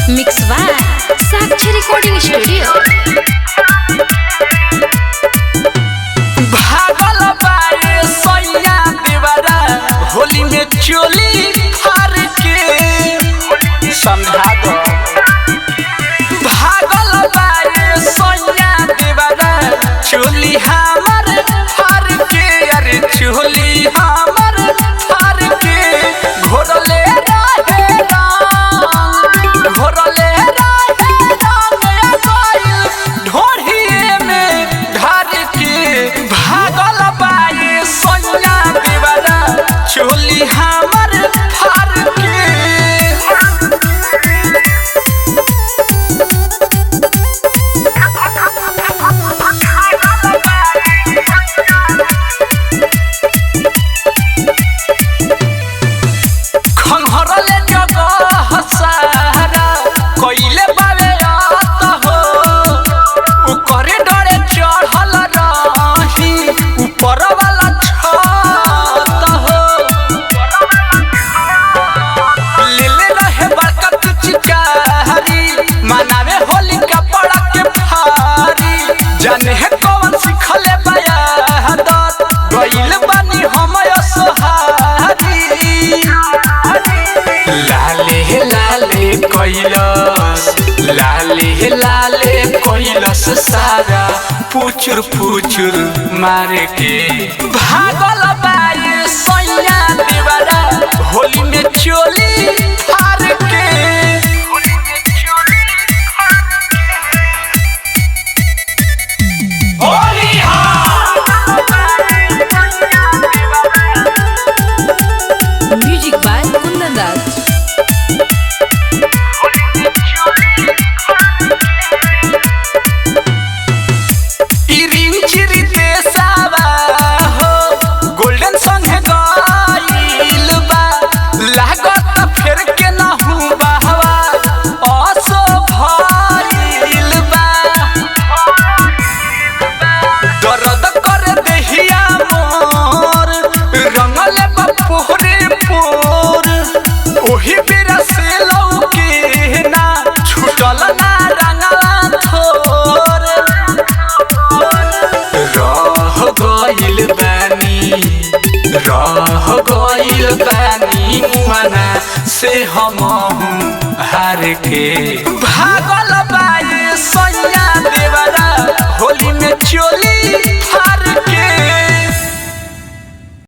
Mix by Sakshi recording studio. भागल बाए सैया देवरा होली में चोली फार के समझा दो। भागल बाए सैया देवरा चोली हमर फार के, अरे चोली हमर फार के। घोरले रहे रंग, घोरले रहे रंग कोइल ढोढ़िए में ढार के। भागल बाए सैया देवरा चोली हमर फार के। खंघरले जगह सारा कइले बावे रात हो, ऊपरे डरे चढ़ल रही ऊपर वाला छत हो। लेले रहे बड़का पिचकारी मनावे होली कपड़ा के फारी। जाने है कौन सिखले बयादत गइल बानी हम असहारी। लाले लाले कैलस, लाले लाले कैलस सारा पुचुर पुचुर मारे के। भागल बाए सैया देवरा होली में चोली फार के। होली म्यूजिक बाय कुंदन दास। चिरी देसावा हो गोल्डन संगे गइल बा। लागत फेर के ना हूँ बहवा असो भइल बा। दर्द कर देहिया मोर रंगले बा पोहरे पोर। ओही बेरा से लौके ना छूटल ना रंगला थोर। रह गइल बानी मना से हम हार के। भागल बाए सैया देवरा होली में चोली